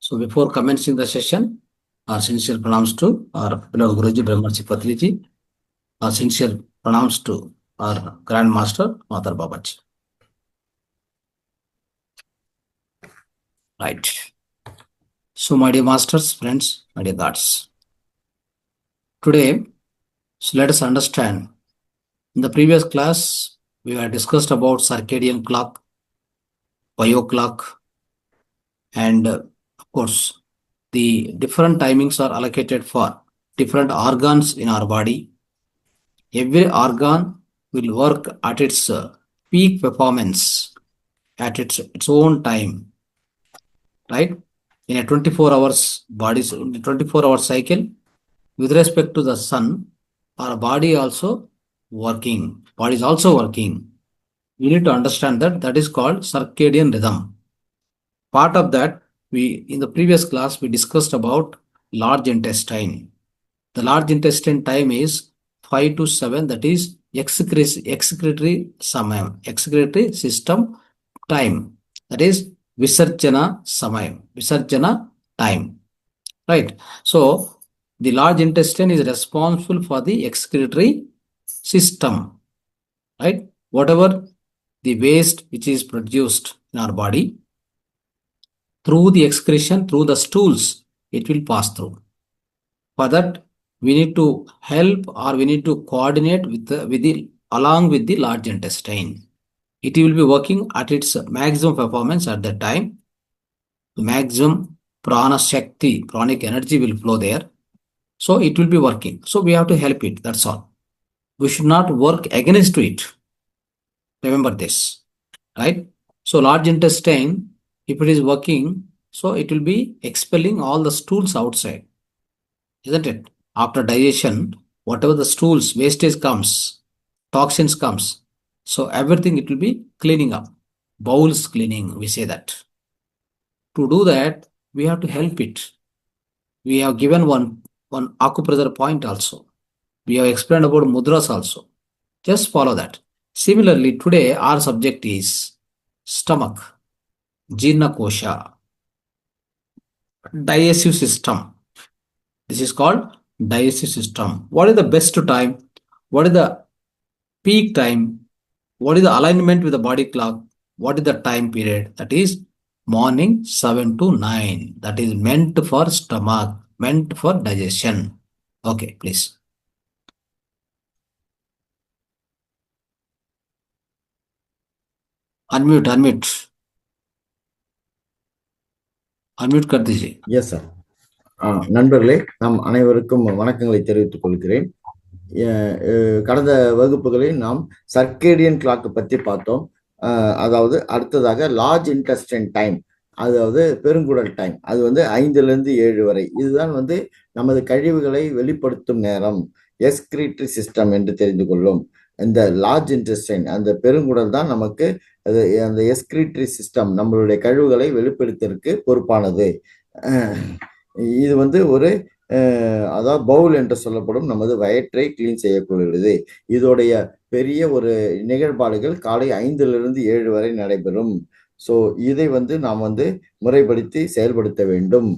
So before commencing the session, our sincere pranams to our beloved Guruji Brahmarshi Patriji, our sincere pranams to our Grand Master Matar Babaji. Right. So my dear masters, friends, my dear gods. Today, so let us understand. In the previous class, we had discussed about circadian clock, bio clock, and of course, the different timings are allocated for different organs in our body. Every organ will work at its peak performance at its own time, right? In a 24 hours body, 24-hour cycle, with respect to the sun, our body is also working. We need to understand that is called circadian rhythm. Part of that, in the previous class, we discussed about large intestine. The large intestine time is 5 to 7, that is excretory system time. That is Visarjana time. Right. So the large intestine is responsible for the excretory system. Right. Whatever the waste which is produced in our body, through the excretion, through the stools, it will pass through. For that, we need to help or we need to coordinate along with the large intestine. It will be working at its maximum performance at that time. Maximum prana shakti, pranic energy will flow there. So it will be working. So we have to help it. That's all. We should not work against it. Remember this, right? So large intestine, if it is working, so it will be expelling all the stools outside, isn't it? After digestion, whatever the stools, wastage comes, toxins comes. So everything it will be cleaning up. Bowels cleaning, we say that. To do that, we have to help it. We have given one acupressure point also. We have explained about mudras also. Just follow that. Similarly, today our subject is stomach, Jirna Kosha, digestive system. This is called digestive system. What is the best time? What is the peak time? What is the alignment with the body clock? What is the time period? That is morning 7 to 9. That is meant for stomach, meant for digestion. Okay, please. Unmute कर दीजिए. Yes, sir. நண்பர்களே, நாம் அனைவருக்கும் வணக்கங்களை தெரிவித்துக் கொள்கிறேன். கடந்த வகுப்புகளில் நாம் சர்க்கேடியன் கிளாக் பற்றி பார்த்தோம். அதாவது அடுத்ததாக லார்ஜ் இன்டெஸ்டைன் டைம், அதாவது பெருங்குடல் டைம், அது 5 to 7 வரை. இதுதான் நமது கழிவுகளை வெளிப்படுத்தும் நேரம், எஸ்கிரீட்டரி சிஸ்டம் என்று தெரிந்து கொள்ளும். இந்த லார்ஜ் இன்டெஸ்டைன், அந்த பெருங்குடல் தான் நமக்கு அந்த எஸ்கிரீட்டரி சிஸ்டம், நம்மளுடைய கழிவுகளை வெளிப்படுத்துவதற்கு பொறுப்பானது. இது ஒரு அதாவது பவுல் என்று சொல்லப்படும் நமது வயிற்றை கிளீன் செய்யக்கூடியது. இதோடைய பெரிய ஒரு நிகழ்பாடுகள் காலை 5 to 7 வரை நடைபெறும். ஸோ இதை நாம் முறைப்படுத்தி செயல்படுத்த வேண்டும்.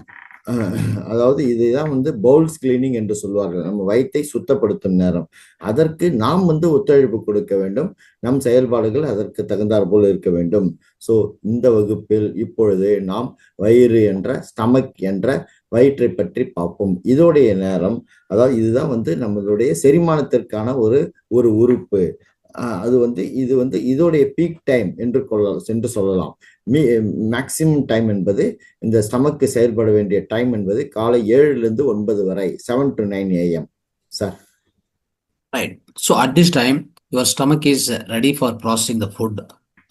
அதாவது இதுதான் பவுல்ஸ் கிளீனிங் என்று சொல்வார்கள். நம்ம வயிற்றை சுத்தப்படுத்தும் நேரம். அதற்கு நாம் ஒத்துழைப்பு கொடுக்க வேண்டும். நம் செயல்பாடுகள் அதற்கு தகுந்தாற் போல் இருக்க வேண்டும். ஸோ இந்த வகுப்பில் இப்பொழுது நாம் வயிறு என்ற ஸ்டமக் என்ற வயிற்றை பற்றி பார்ப்போம். இதோடைய நேரம், அதாவது இதுதான் நம்மளுடைய செரிமானத்திற்கான ஒரு உறுப்பு. அது இது இதோடைய பீக் டைம் என்று சொல்லலாம். மேக்சிமம் டைம் என்பது இந்த ஸ்டமக்கு செயல்பட வேண்டிய டைம் என்பது காலை 7 to 9 வரை, 7 to 9 AM. Sir. Right. So at this time, your stomach is ready for processing the food.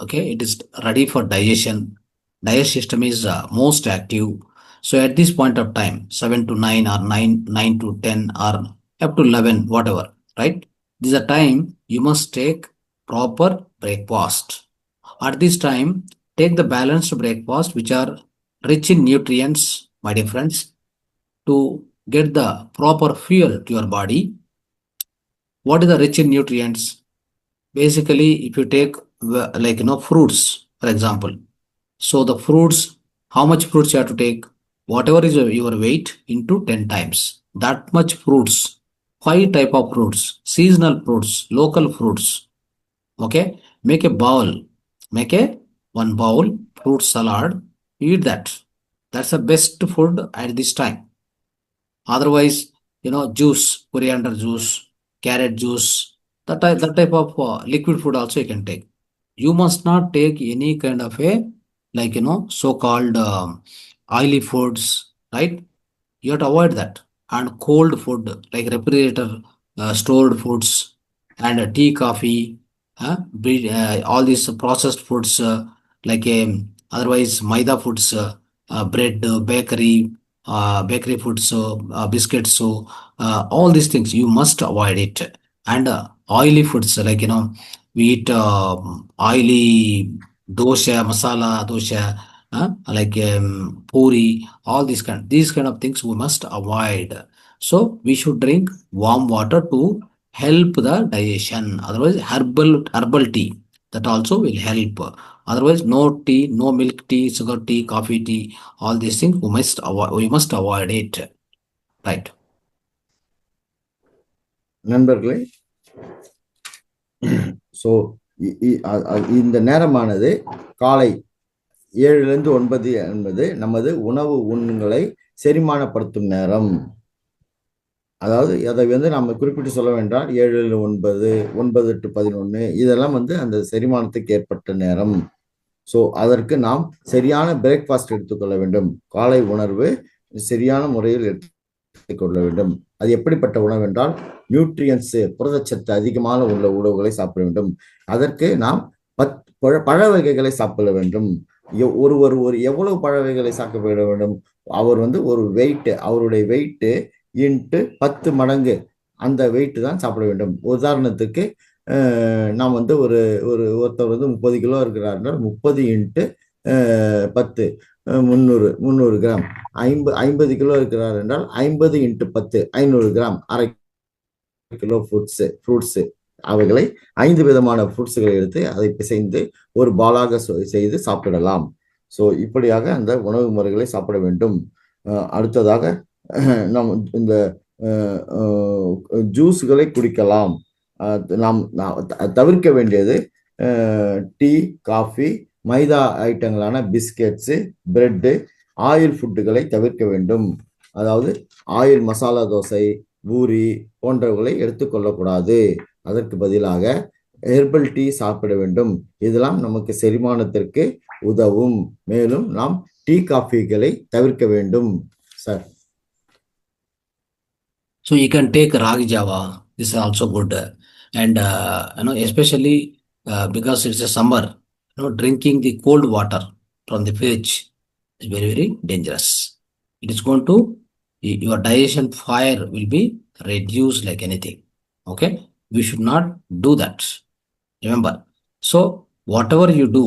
Okay, it is ready for digestion. Digestive system is most active. So at this point of time, 7 to 9 or 9 to 10 or up to 11, whatever, right? This is a time you must take proper breakfast. At this time, take the balanced breakfast which are rich in nutrients, my dear friends, to get the proper fuel to your body. What is the rich in nutrients? Basically, if you take fruits, for example. So the fruits, how much fruits you have to take? whatever is your weight into 10 times. That much fruits, 5 type of fruits, seasonal fruits, local fruits. Okay, make a bowl, make a one bowl fruit salad, eat that. That's the best food at this time. Otherwise, juice, coriander juice, carrot juice, that type of liquid food also you can take. You must not take any kind of a, like, so-called oily foods, right? You have to avoid that. And cold food, like refrigerator, stored foods, and tea, coffee, all these processed foods, like otherwise maida foods, bread, bakery foods, biscuits, so all these things you must avoid it. And oily foods, like, we eat oily dosha, masala dosha, like puri, all these kind of things we must avoid. So we should drink warm water to help the digestion. Otherwise, herbal tea, that also will help. Otherwise, no tea, no milk tea, sugar tea, coffee tea, all these things we must avoid. We must avoid it. Right. நண்பர்களே, so இந்த நேரமானது காலை 7லிருந்து 9 என்பது நமது உணவு உண்ணுங்களை செரிமானப்படுத்தும் நேரம். அதாவது அதை நம்ம குறிப்பிட்டு சொல்ல வேண்டாம், 7 9, 9 to 11, இதெல்லாம் அந்த செரிமானத்துக்கு ஏற்பட்ட நேரம். ஸோ அதற்கு நாம் சரியான பிரேக்ஃபாஸ்ட் எடுத்துக்கொள்ள வேண்டும். காலை உணர்வு சரியான முறையில் எடுத்துக்கொள்ள வேண்டும். அது எப்படிப்பட்ட உணவு என்றால், நியூட்ரியன்ஸ், புரதச்சத்து அதிகமான உள்ள உணவுகளை சாப்பிட வேண்டும். அதற்கு நாம் பழ வகைகளை சாப்பிட வேண்டும். ஒருவர் எவ்வளவு பழ வகைகளை சாப்பிட வேண்டும்? அவர் ஒரு வெயிட், அவருடைய வெயிட் இன்ட்டு 10 மடங்கு அந்த வெயிட் தான் சாப்பிட வேண்டும். உதாரணத்துக்கு நாம் ஒருத்தர் 30 கிலோ இருக்கிறாருன்னா 30 இன்ட்டு 10 300 கிராம். 50 கிலோ இருக்கிறார் என்றால் 50 இன்ட்டு 10 500 கிராம், அரை கிலோ ஃப்ரூட்ஸ். அவைகளை 5 விதமான ஃப்ரூட்ஸ்களை எடுத்து அதை பிசைந்து ஒரு பாலாக செய்து சாப்பிடலாம். ஸோ இப்படியாக அந்த உணவு முறைகளை சாப்பிட வேண்டும். அடுத்ததாக நாம் இந்த ஜூஸ்களை குடிக்கலாம். நாம் தவிர்க்க வேண்டியது டீ, காஃபி, மைதா ஐட்டங்களான பிஸ்கெட்ஸு, பிரெட்டு, ஆயில் ஃபுட்டுகளை தவிர்க்க வேண்டும். அதாவது ஆயில் மசாலா தோசை, பூரி போன்றவர்களை எடுத்துக்கொள்ளக்கூடாது. அதற்கு பதிலாக ஹெர்பல் டீ சாப்பிட வேண்டும். இதெல்லாம் நமக்கு செரிமானத்திற்கு உதவும். மேலும் நாம் டீ, காஃபிகளை தவிர்க்க வேண்டும். Sir, So you can take ragi java. This is also good, and especially because it's a summer, drinking the cold water from the fridge is very, very dangerous. It is going to, your digestion fire will be reduced like anything. Okay, we should not do that. Remember. So whatever you do,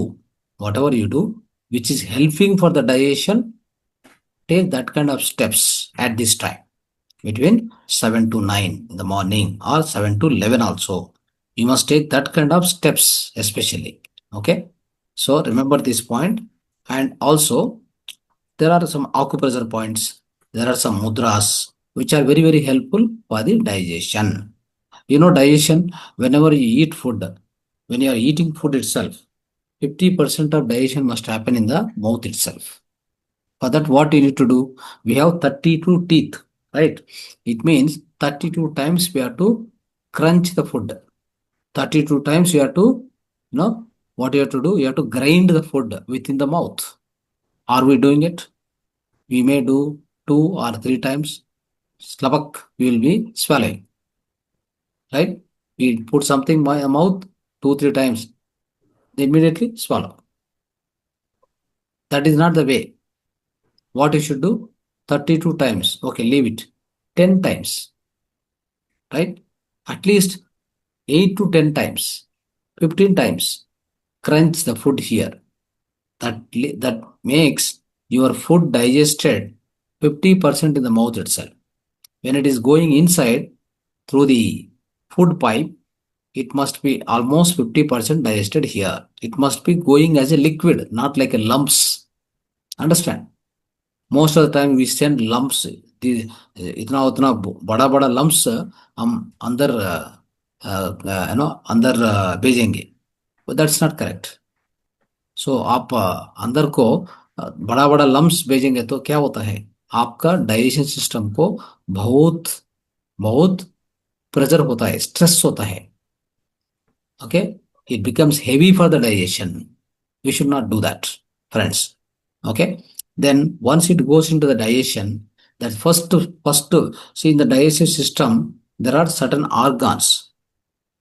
which is helping for the digestion, take that kind of steps at this time, between 7 to 9 in the morning or 7 to 11 also. You must take that kind of steps especially. Okay. So remember this point. And also there are some acupressure points. There are some mudras which are very, very helpful for the digestion. Digestion, whenever you eat food, when you are eating food itself, 50% of digestion must happen in the mouth itself. For that, what you need to do? We have 32 teeth, right? It means 32 times we have to crunch the food. 32 times you have to, what you have to do? You have to grind the food within the mouth. Are we doing it? We may do 2 or 3 times. Slabak, we will be swallowing. Right? We put something in my mouth 2, 3 times. Immediately swallow. That is not the way. What you should do? 32 times. Okay, leave it. 10 times. Right? At least 8 to 10 times. 15 times. Crunch the food here. That makes your food digested 50% in the mouth itself. When it is going inside through the food pipe, it must be almost 50% digested here. It must be going as a liquid, not like a lumps. Understand? Most of the time we send lumps. इतना उतना बड़ा बड़ा lumps हम अंदर अंदर भेजेंगे, but that's not correct. सो आप अंदर को बड़ा बड़ा लम्स भेजेंगे तो क्या होता है, आपका डाइजेशन सिस्टम को बहुत बहुत प्रेशर होता है, स्ट्रेस होता है. Okay, it becomes heavy for the digestion. We should not do that, friends. Okay, then once it goes into the digestion, that first see, in the digestive system there are certain organs.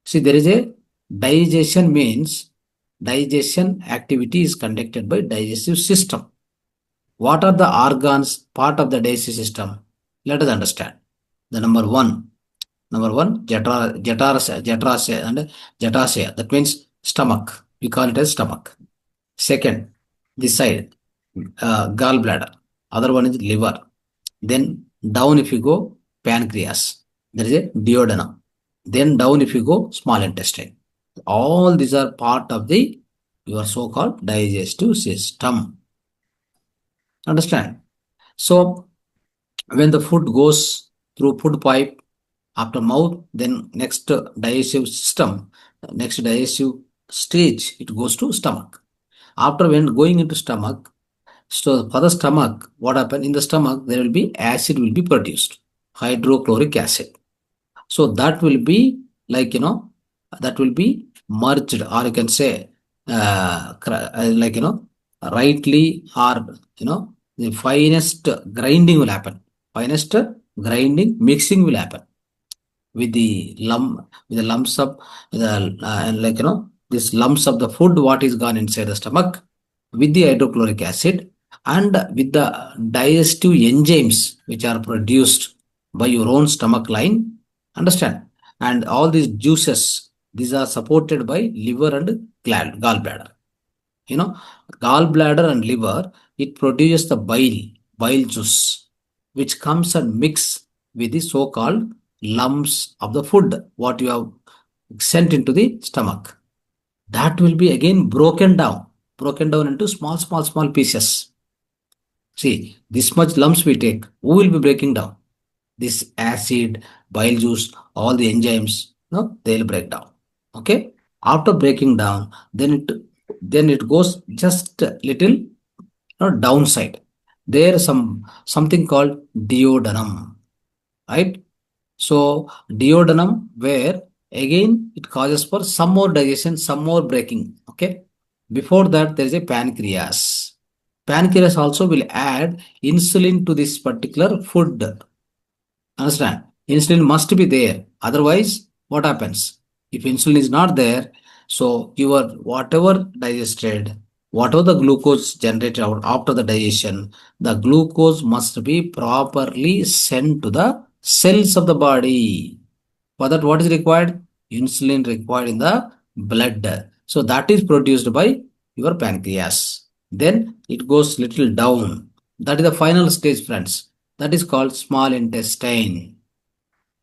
See, there is a digestion means digestion activity is conducted by digestive system. What are the organs part of the digestive system? Let us understand. The number one, jatrasya and jatasya. That means stomach. We call it as stomach. Second, this side, gallbladder. Other one is liver. Then down if you go, pancreas. There is a duodenum. Then down if you go, small intestine. All these are part of the your so-called digestive system. Understand? So when the food goes through food pipe after mouth, then next digestive system, next digestive stage, it goes to stomach. After when going into stomach, so for the stomach, what happens in the stomach, there will be acid will be produced, hydrochloric acid. So that will be like, that will be merged, or you can say like, rightly, or the finest grinding will happen. Finest grinding, mixing will happen with the lumps of the like, this lumps of the food what is gone inside the stomach with the hydrochloric acid and with the digestive enzymes which are produced by your own stomach line. Understand? And all these juices, these are supported by liver and gallbladder. Gallbladder and liver, it produces the bile juice, which comes and mix with the so-called lumps of the food what you have sent into the stomach. That will be again broken down into small pieces. See, this much lumps we take, who will be breaking down? This acid, bile juice, all the enzymes, they'll break down. Okay, after breaking down, then it goes just a little downside. There is something called duodenum, right? So duodenum, where again it causes for some more digestion, some more breaking. Okay, before that there is a pancreas. Pancreas also will add insulin to this particular food. Understand? Insulin must be there. Otherwise, what happens? If insulin is not there, so your whatever digested, whatever the glucose generated out after the digestion, the glucose must be properly sent to the cells of the body. For that, what is required? Insulin required in the blood. So that is produced by your pancreas. Then it goes little down. That is the final stage, friends. That is called small intestine.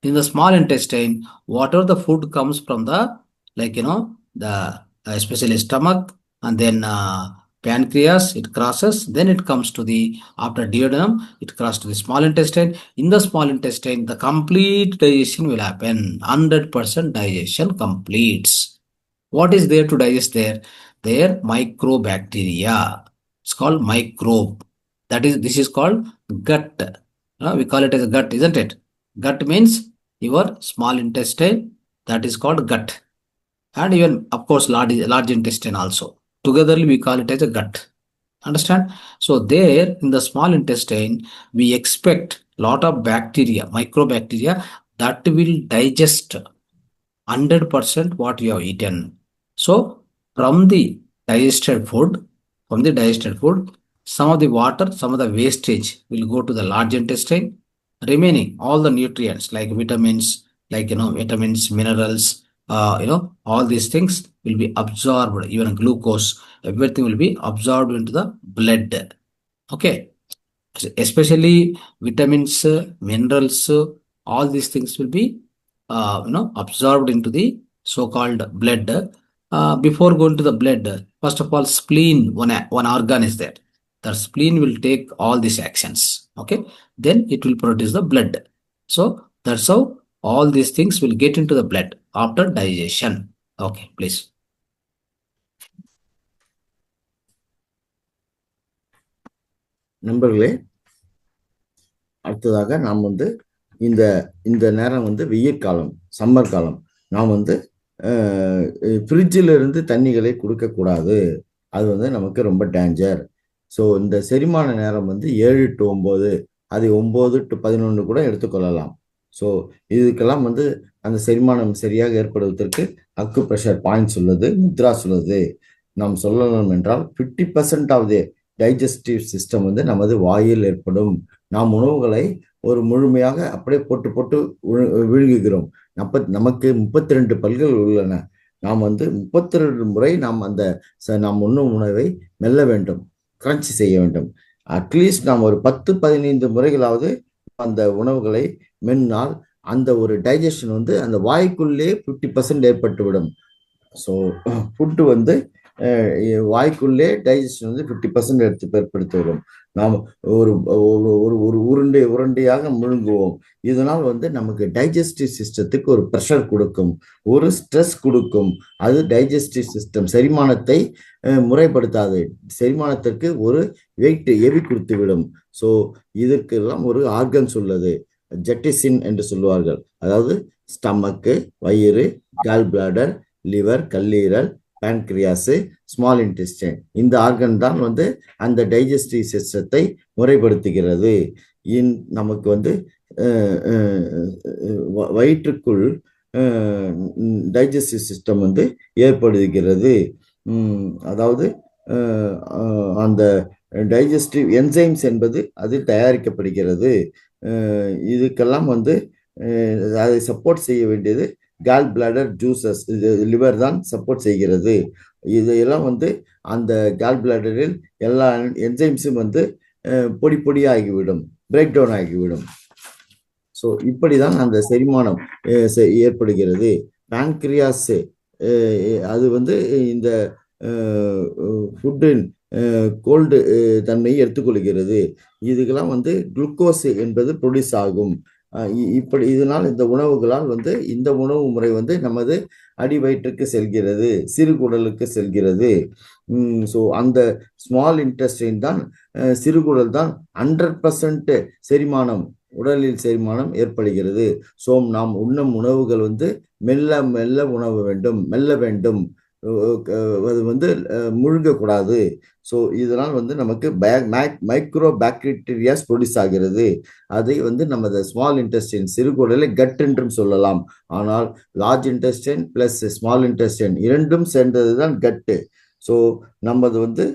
In the small intestine, whatever the food comes from the, like, the especially stomach, and then pancreas, it crosses, then it comes to the, after duodenum, it crosses to the small intestine. In the small intestine, the complete digestion will happen. 100% digestion completes. What is there to digest there? There microbacteria. It's called microbe. This is called gut. We call it as a gut, isn't it? Gut means your small intestine, that is called gut. And even, of course, large intestine also. Together we call it as a gut. Understand? So there in the small intestine, we expect lot of bacteria, microbacteria, that will digest 100% what you have eaten. So from the digested food, some of the water, some of the wastage will go to the large intestine. Remaining all the nutrients like vitamins, minerals, all these things will be absorbed. Even glucose, everything will be absorbed into the blood. Okay, especially vitamins, minerals, all these things will be absorbed into the so-called blood. Before going to the blood, first of all, spleen, one organ is there. the spleen will take all these actions. Okay, then it will produce the blood. So that's how all these things will get into the blood after digestion. Okay, please. நண்பர்களே, அடுத்ததாக நாம் வந்து இந்த இந்த நேரம் வந்து வெயில் காலம், சம்மர் காலம். நாம் வந்து ஃப்ரிட்ஜில் இருந்து தண்ணிகளை கொடுக்கக்கூடாது. அது வந்து நமக்கு ரொம்ப டேஞ்சர். ஸோ இந்த செரிமான நேரம் வந்து 7 to 9, அது 9 to 11 கூட எடுத்துக்கொள்ளலாம். ஸோ இதுக்கெல்லாம் வந்து அந்த செரிமானம் சரியாக ஏற்படுவதற்கு அக்குப்ரெஷர் பாயிண்ட்ஸ் உள்ளது, முத்ராஸ் உள்ளது. நாம் சொல்லணும் என்றால் 50% ஆஃப் தி டைஜஸ்டிவ் சிஸ்டம் வந்து நமது வாயில் ஏற்படும். நாம் உணவுகளை ஒரு முழுமையாக அப்படியே போட்டு போட்டு விழுங்குகிறோம். நமக்கு 32 பல்கள் உள்ளன. நாம் வந்து 32 முறை நாம் நாம் உண்ணும் உணவை மெல்ல வேண்டும், கிரன்ச்சி செய்ய வேண்டும். அட்லீஸ்ட் நாம் ஒரு 10-15 முறைகளாவது அந்த உணவுகளை மென்னால் அந்த ஒரு டைஜஷன் வந்து அந்த வாய்க்குள்ளே 50% ஏற்பட்டுவிடும். ஸோ ஃபுட்டு வந்து வாய்க்குள்ளே டைஜஷன் வந்து 50% ஏற்படுத்திவிடும். நாம் ஒரு ஒரு உருண்டையாக முழுங்குவோம். இதனால் வந்து நமக்கு டைஜஸ்டிவ் சிஸ்டத்துக்கு ஒரு ப்ரெஷர் கொடுக்கும், ஒரு ஸ்ட்ரெஸ் கொடுக்கும். அது டைஜஸ்டிவ் சிஸ்டம் செரிமானத்தை முறைப்படுத்தாது. செரிமானத்திற்கு ஒரு வெயிட் எவி கொடுத்து விடும். ஸோ இதற்கெல்லாம் ஒரு ஆர்கன்ஸ் உள்ளது, ஜெட்டிசின் என்று சொல்லுவார்கள். அதாவது ஸ்டமக்கு, வயிறு, கால் பிளாடர், லிவர், கல்லீரல், பேன்கிரியாஸ், ஸ்மால் இன்டெஸ்டைன். இந்த ஆர்கன் தான் வந்து அந்த டைஜஸ்டிவ் சிஸ்டத்தை முறைப்படுத்துகிறது. நமக்கு வந்து வயிற்றுக்குள் டைஜஸ்டிவ் சிஸ்டம் வந்து ஏற்படுகிறது. அதாவது அந்த டைஜஸ்டிவ் என்சைம்ஸ் என்பது அது தயாரிக்கப்படுகிறது. இதுக்கெல்லாம் வந்து அதை சப்போர்ட் செய்ய வேண்டியது கால் பிளாடர் ஜூசஸ், இது லிவர் தான் சப்போர்ட் செய்கிறது. இதையெல்லாம் வந்து அந்த கால் பிளாடரில் எல்லா என்சைம்ஸும் வந்து பொடி பொடியாகிவிடும், பிரேக் டவுன் ஆகிவிடும். ஸோ இப்படிதான் அந்த செரிமானம் ஏற்படுகிறது. பேன்கிரியாஸ் அது வந்து இந்த ஃபுட்டின் கோல்டு தன்மையை எடுத்துக்கொள்கிறது. இதுக்கெல்லாம் வந்து குளுக்கோஸ் என்பது ப்ரொடியூஸ் ஆகும். இதனால் இந்த உணவுகளால் வந்து இந்த உணவு முறை வந்து நமது அடி வயிற்றுக்கு செல்கிறது, சிறுகுடலுக்கு செல்கிறது. ஸோ அந்த ஸ்மால் இன்டெஸ்டைன் தான், சிறுகுடல் தான் 100% செரிமானம், உடலில் செரிமானம் ஏற்படுகிறது. ஸோ நாம் உண்ணும் உணவுகள் வந்து மெல்ல மெல்ல உணவு வேண்டும், மெல்ல வேண்டும், அது வந்து முழுங்கக்கூடாது. ஸோ இதனால் வந்து நமக்கு மைக்ரோ பாக்டீரியாஸ் ப்ரொடியூஸ் ஆகிறது. அதை வந்து நமது ஸ்மால் இன்டெஸ்டைன், சிறுகுடலை கட் என்றும் சொல்லலாம். ஆனால் large intestine plus small intestine இரண்டும் சேர்ந்தது தான் கட்டு. ஸோ நமது வந்து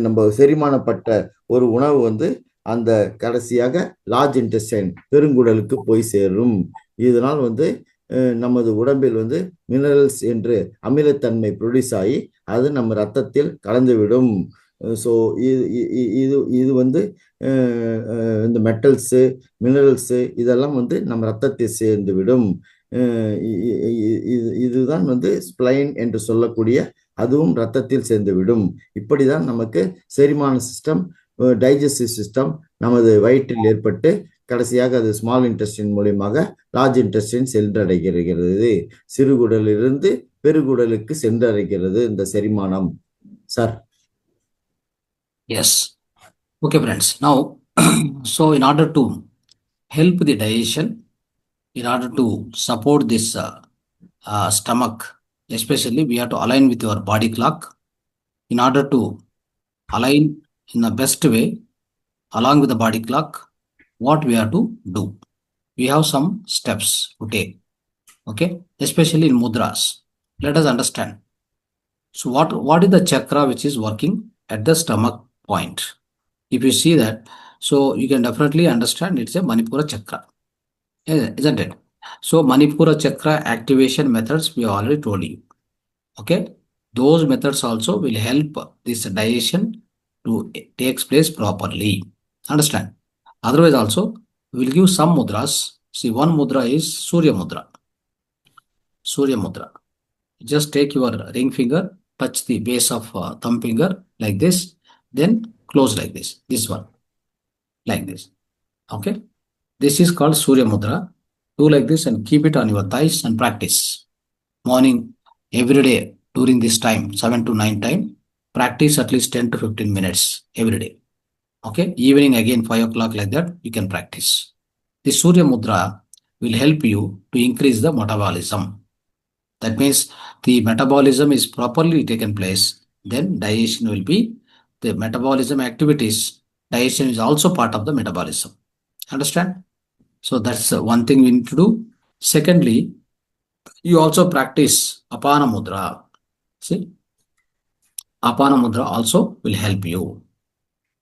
நம்ம செரிமானப்பட்ட ஒரு உணவு வந்து அந்த கடைசியாக லார்ஜ் இன்டெஸ்டைன், பெருங்குடலுக்கு போய் சேரும். இதனால் வந்து நமது உடம்பில் வந்து மினரல்ஸ் என்று அமிலத்தன்மை ப்ரொடியூஸ் ஆகி அது நம்ம ரத்தத்தில் கலந்துவிடும். ஸோ இது வந்து இந்த மெட்டல்ஸு, மினரல்ஸு இதெல்லாம் வந்து நம்ம ரத்தத்தில் சேர்ந்து விடும். இதுதான் வந்து ஸ்ப்ளைன் என்று சொல்லக்கூடிய, அதுவும் ரத்தத்தில் சேர்ந்து விடும். இப்படிதான் நமக்கு செரிமான சிஸ்டம், டைஜஸ்டிவ் சிஸ்டம் நமது வயிற்றில் ஏற்பட்டு கடைசியாக அது ஸ்மால் இன்டெஸ்டைன் மூலியமாக லார்ஜ் இன்டெஸ்டைன் சென்றடைகிறது. சிறுகுடலிலிருந்து பெருகுடலுக்கு சென்றடைகிறது இந்த செரிமானம். Sir. Yes. Okay, friends. Now, so in order to help the digestion, in order to support this stomach, especially we have to align with your body clock. In order to align in the best way along with the body clock, what we have to do? We have some steps to take. Okay, especially in mudras. Let us understand. So what is the chakra which is working at the stomach point? If you see that, so you can definitely understand it's a Manipura chakra, isn't it? So Manipura chakra activation methods we already told you. Okay, those methods also will help this digestion to takes place properly. Understand? Otherwise also we will give some mudras. See, one mudra is Surya mudra. Surya mudra. Just take your ring finger, touch the base of thumb finger like this, then close like this one, like this. Okay, this is called Surya Mudra. Do like this and keep it on your thighs and practice morning every day during this time, 7 to 9 time. Practice at least 10 to 15 minutes every day. Okay, evening again 5 o'clock, like that you can practice. The Surya Mudra will help you to increase the metabolism. That means the metabolism is properly taken place, then digestion will be the metabolism activities. Digestion is also part of the metabolism. Understand? So that's one thing we need to do. Secondly, you also practice Apana Mudra. See, Apana Mudra also will help you.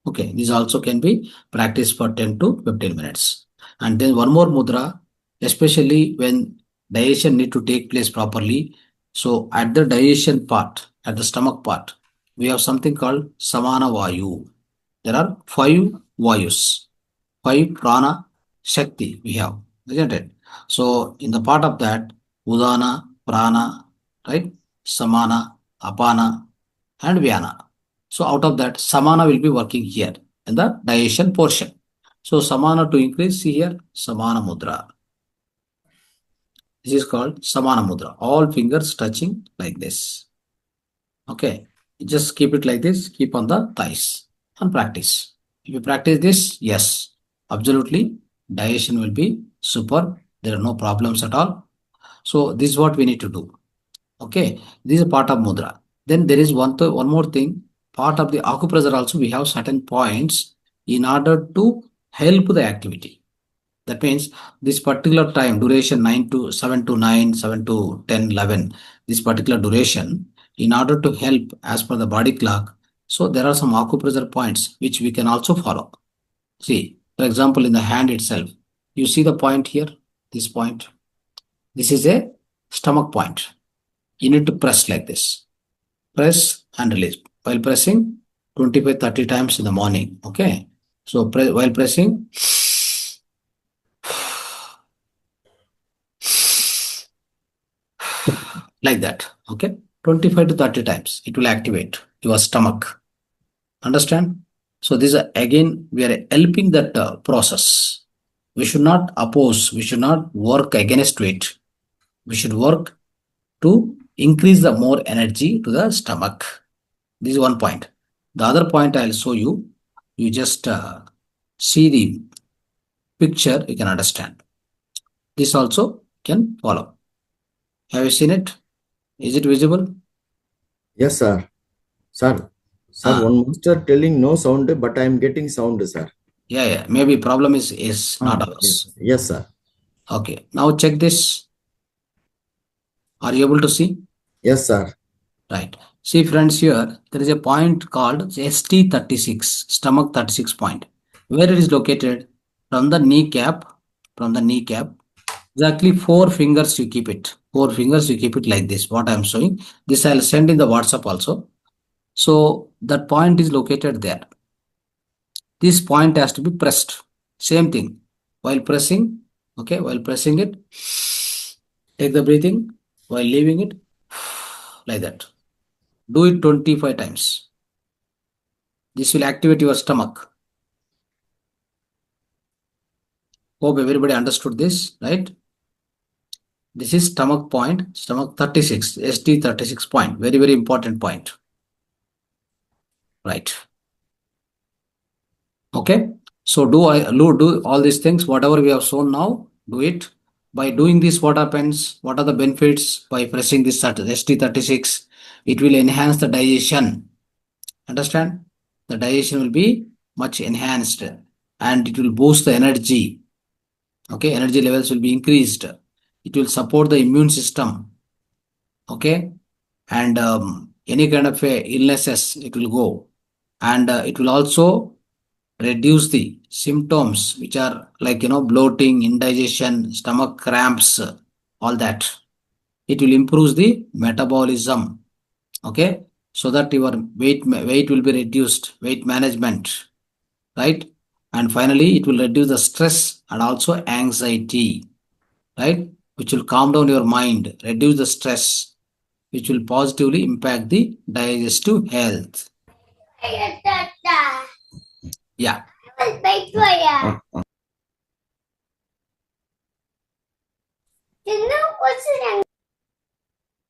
Okay, this also can be practiced for 10 to 15 minutes. And then one more mudra, especially when digestion need to take place properly. So at the digestion part, at the stomach part, we have something called Samana Vayu. There are 5 Vayus, 5 Prana Shakti we have, isn't it? So in the part of that, Udana, Prana, right? Samana, Apana, and Vyana. So out of that, Samana will be working here in the digestion portion. So Samana to increase, see here, Samana Mudra. This is called Samana Mudra. All fingers touching like this. Okay, just keep it like this, keep on the thighs and practice. If you practice this, yes, absolutely, digestion will be super. There are no problems at all. So this is what we need to do. Okay, this is a part of mudra. Then there is one more thing. Part of the acupressure also, we have certain points in order to help the activity. That means this particular time duration 9 to 7 to 9, 7 to 10, 11, this particular duration, in order to help as per the body clock. So there are some acupressure points which we can also follow. See, for example, in the hand itself, you see the point here, this point. This is a stomach point. You need to press like this. Press and release. While pressing 25-30 times in the morning. Okay. So while pressing, like that. Okay. 25 to 30 times. It will activate your stomach. Understand? So this is again, we are helping that process. We should not oppose. We should not work against it. We should work to increase the more energy to the stomach. This is one point. The other point I'll show you. You just see the picture, you can understand. This also can follow. Have you seen it? Is it visible? Yes, sir. Sir, one master telling no sound, but I am getting sound, sir. Yeah. Maybe problem is not ours. Yes, sir. Okay. Now check this. Are you able to see? Yes, sir. Right. See, friends, here there is a point called ST36, stomach 36 point. Where it is located? From the kneecap. Exactly 4 fingers you keep it. 4 fingers you keep it like this. What I am showing. This I'll send in the WhatsApp also. So that point is located there. This point has to be pressed. Same thing. While pressing, okay, while pressing it, take the breathing. While leaving it, like that. Do it 25 times. This will activate your stomach. Hope everybody understood this, right? This is stomach point, stomach 36, ST36 point. Very, very important point. Right. Okay. So do all these things, whatever we have shown now, do it. By doing this, what happens? What are the benefits? By pressing this ST36, it will enhance the digestion. Understand? The digestion will be much enhanced and it will boost the energy. Okay, energy levels will be increased. It will support the immune system. Okay, and any kind of illnesses, it will go. And it will also reduce the symptoms which are like, bloating, indigestion, stomach cramps, all that. It will improve the metabolism. Okay, so that your weight will be reduced, weight management, right? And finally, it will reduce the stress and also anxiety, right? Which will calm down your mind, reduce the stress, which will positively impact the digestive health. Yeah.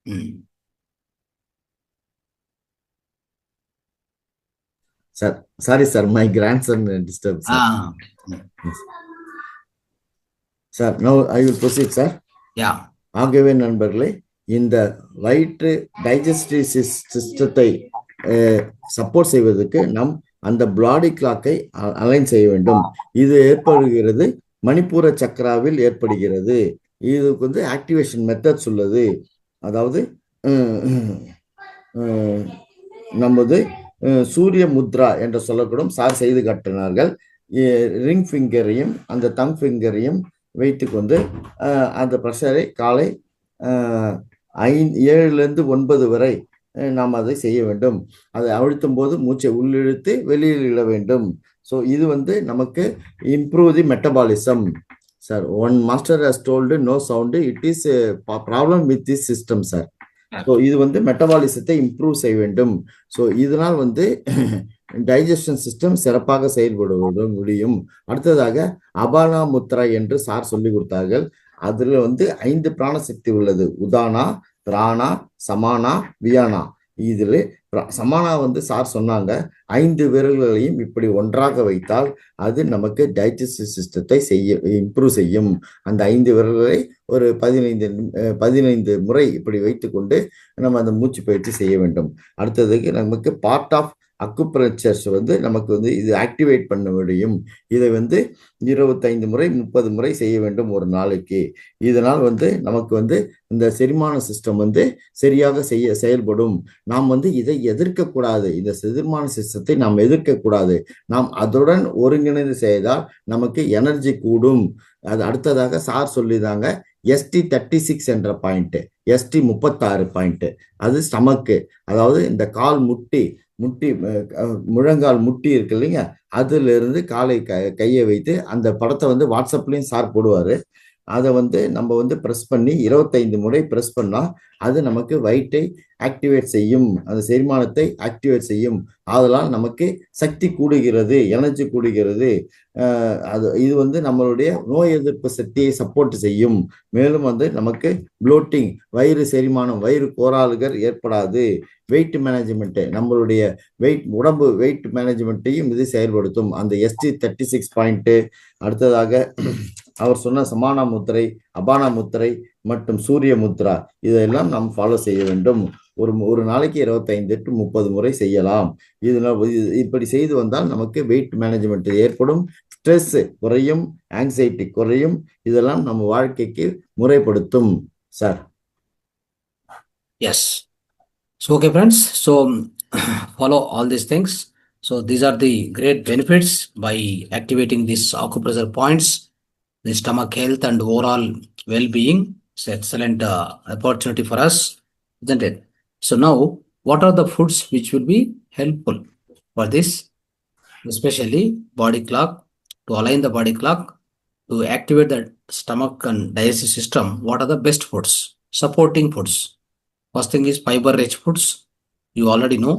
Mm. Sir, sorry, sir, my grandson disturbed, sir. Yes. Sir, now I will proceed, sir. Yeah. ஆகவே நண்பர்களே, இந்த வயிற்று digestive சிஸ்டத்தை support செய்வதற்கு நாம் அந்த பாடி கிளாக்கை align செய்ய வேண்டும். இது ஏற்படுகிறது மணிப்பூர சக்கராவில் ஏற்படுகிறது. இதுக்கு வந்து ஆக்டிவேஷன் மெத்தட்ஸ் உள்ளது. அதாவது நமது சூரிய முத்ரா என்று சொல்லக்கூடும் சார் செய்து காட்டினார்கள். ரிங் ஃபிங்கரையும் அந்த தம் ஃபிங்கரையும் வைத்துக்கொண்டு அந்த ப்ரெஷரை காலை 7லிருந்து 9 வரை நாம் அதை செய்ய வேண்டும். அதை அழுத்தும் போது மூச்சை உள்ளிழுத்து வெளியில் இட வேண்டும். ஸோ இது வந்து நமக்கு improve the metabolism. Sir, one master has told no sound, it is problem with this system sir. So இது வந்து மெட்டபாலிசத்தை இம்ப்ரூவ் செய்ய வேண்டும். ஸோ இதனால் வந்து டைஜஷன் சிஸ்டம் சிறப்பாக செயல்படுவது முடியும். அடுத்ததாக அபானா முத்ரா என்று சார் சொல்லி கொடுத்தார்கள். அதுல வந்து 5 பிராணசக்தி உள்ளது. உதானா, பிராணா, சமானா, வியானா. இதுல சமானா வந்து சார் சொன்னாங்க, 5 விரல்களையும் இப்படி ஒன்றாக வைத்தால் அது நமக்கு டைஜஸ்டிவ் சிஸ்டத்தை இம்ப்ரூவ் செய்யும். அந்த 5 விரல்களை ஒரு 15 முறை இப்படி வைத்துக்கொண்டு நம்ம அந்த மூச்சு பயிற்சி செய்ய வேண்டும். அடுத்ததுக்கு நமக்கு பார்ட் ஆஃப் அக்குப்ரெஷர்ஸ் வந்து நமக்கு வந்து இது ஆக்டிவேட் பண்ண முடியும். இதை வந்து 25 முறை 30 முறை செய்ய வேண்டும் ஒரு நாளைக்கு. இதனால் வந்து நமக்கு வந்து இந்த செரிமான சிஸ்டம் வந்து சரியாக செயல்படும். நாம் வந்து இதை எதிர்க்கக்கூடாது. இந்த செரிமான சிஸ்டத்தை நாம் எதிர்க்கக்கூடாது. நாம் அதுடன் ஒருங்கிணைந்து செய்தால் நமக்கு எனர்ஜி கூடும். அது அடுத்ததாக சார் சொல்லிதாங்க ST36 என்ற பாயிண்ட், ST36 பாயிண்ட், அது ஸ்டமக்கு. அதாவது இந்த கால் முட்டி முழங்கால் முட்டி இருக்கு இல்லைங்க, அதுல இருந்து காலை கையை வைத்து அந்த படத்தை வந்து வாட்ஸ்அப்லயும் சார் போடுவாரு. அதை வந்து நம்ம வந்து ப்ரெஸ் பண்ணி 25 முறை ப்ரெஸ் பண்ணா அது நமக்கு வயிற்றை ஆக்டிவேட் செய்யும், அந்த செரிமானத்தை ஆக்டிவேட் செய்யும். அதனால் நமக்கு சக்தி கூடுகிறது, எனர்ஜி கூடுகிறது. இது வந்து நம்மளுடைய நோய் எதிர்ப்பு சக்தியை சப்போர்ட் செய்யும். மேலும் வந்து நமக்கு ப்ளோட்டிங், வயிறு செரிமானம், வயிறு கோரால்கள் ஏற்படாது. வெயிட் மேனேஜ்மெண்ட், நம்மளுடைய உடம்பு வெயிட் மேனேஜ்மெண்ட்டையும் இது செயல்படுத்தும். அந்த ST36 பாயிண்ட். அடுத்ததாக அவர் சொன்ன சமானா முத்திரை, அபானா முத்திரை மற்றும் சூரிய முத்ரா, இதெல்லாம் நாம் ஃபாலோ செய்ய வேண்டும். ஒரு நாளைக்கு 25 to 30 முறை செய்யலாம். இதனால் இப்படி செய்து வந்தால் நமக்கு வெயிட் மேனேஜ்மெண்ட் ஏற்படும், ஸ்ட்ரெஸ் குறையும், ஆங்ஸைட்டி குறையும். இதெல்லாம் நம்ம வாழ்க்கைக்கு முறைப்படுத்தும் sir. Yes. So, okay, friends. So, follow all these things. So, these are the great benefits by activating these acupressure points. The stomach health and overall well-being. It's an excellent opportunity for us, isn't it? So, now, what are the foods which will be helpful for this? Especially body clock, to align the body clock, to activate the stomach and digestive system. What are the best foods? Supporting foods. First thing is fiber-rich foods. You already know,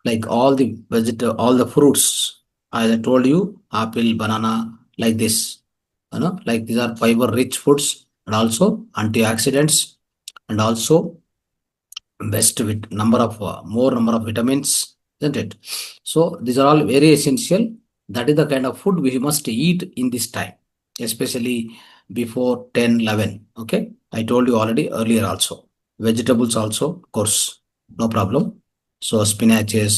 like all the fruits. As I told you, apple, banana, like this. Like these are fiber-rich foods, and also antioxidants, and also best with more number of vitamins, isn't it? So these are all very essential. That is the kind of food we must eat in this time, especially before 10-11. Okay, I told you already earlier also. Vegetables also, of course, no problem. So spinaches,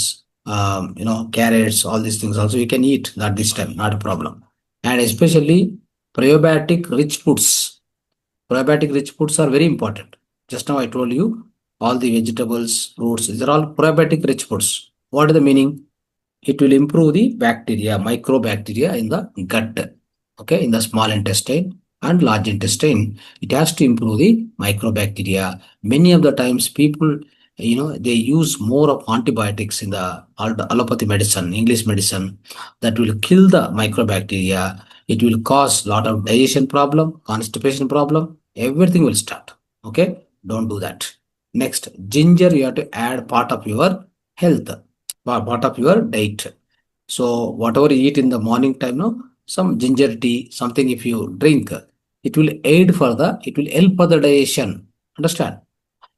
carrots, all these things also we can eat at this time, not a problem. And especially probiotic rich foods. Probiotic rich foods are very important. Just now I told you all the vegetables, fruits, these are all probiotic rich foods. What is the meaning? It will improve the bacteria, microbacteria in the gut, okay, in the small intestine and large intestine. It has to improve the microbacteria. Many of the times people, they use more of antibiotics in the allopathy medicine, English medicine, that will kill the microbacteria. It will cause a lot of digestion problem, constipation problem, everything will start. Okay, don't do that. Next, ginger, you have to add part of your health, part of your diet. So whatever you eat in the morning time, no, some ginger tea, something if you drink, it will it will help for the digestion. Understand?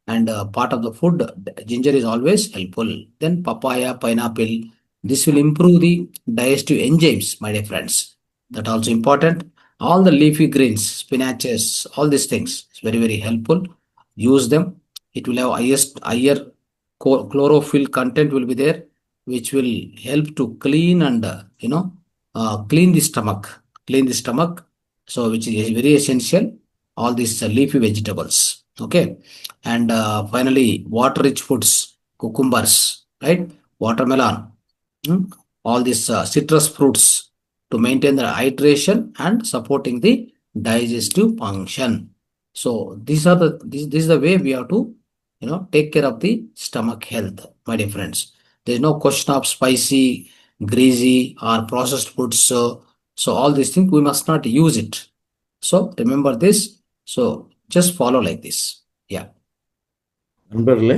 And part of the food, ginger is always helpful. Then papaya, pineapple, this will improve the digestive enzymes, my dear friends. That also important. All the leafy greens, spinaches, all these things, it's very, very helpful. Use them. It will have higher chlorophyll content will be there, which will help to clean and clean the stomach. Clean the stomach. So which is very essential. All these leafy vegetables. Okay. And finally, water-rich foods, cucumbers, right? Watermelon, all these citrus fruits to maintain the hydration and supporting the digestive function. So this is the way we have to take care of the stomach health, my dear friends. There is no question of spicy, greasy, or processed foods. So all these things we must not use it. So remember this. So just follow like this. Yeah. நண்பர்களே,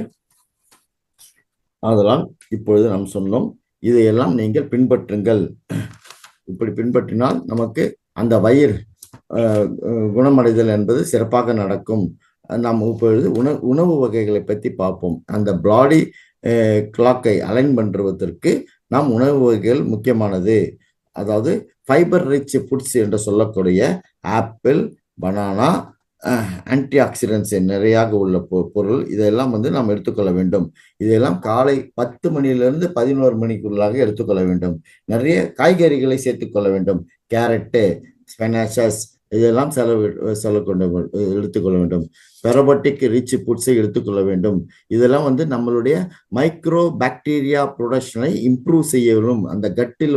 ஆதலால் இப்பொழுது நாம் சொன்னோம், இதையெல்லாம் நீங்கள் பின்பற்றுங்கள். இப்படி பின்பற்றினால் நமக்கு அந்த வயிறு குணமடைதல் என்பது சிறப்பாக நடக்கும். நாம் இப்பொழுது உணவு வகைகளை பற்றி பார்ப்போம். அந்த பாடி கிளாக்கை அலைன் பண்ணுவதற்கு நாம் உணவு வகைகள் முக்கியமானது. அதாவது ஃபைபர் ரிச் ஃபுட்ஸ் என்று சொல்லக்கூடிய ஆப்பிள், பனானா, ஆன்டி ஆக்சிடென்ட்ஸ் நிறையாக உள்ள பொருள், இதெல்லாம் நாம் எடுத்துக்கொள்ள வேண்டும். இதெல்லாம் காலை 10 மணியிலிருந்து 11 மணிக்குள்ளாக எடுத்துக்கொள்ள வேண்டும். நிறைய காய்கறிகளை சேர்த்துக்கொள்ள வேண்டும். கேரட்டு, ஸ்பினாச்சஸ், இதெல்லாம் எடுத்துக்கொள்ள வேண்டும். பெரபட்டிக் ரிச் ஃபுட்ஸை எடுத்துக்கொள்ள வேண்டும். இதெல்லாம் நம்மளுடைய மைக்ரோ பாக்டீரியா ப்ரொடக்ஷனை இம்ப்ரூவ் செய்யணும். அந்த கட்டில்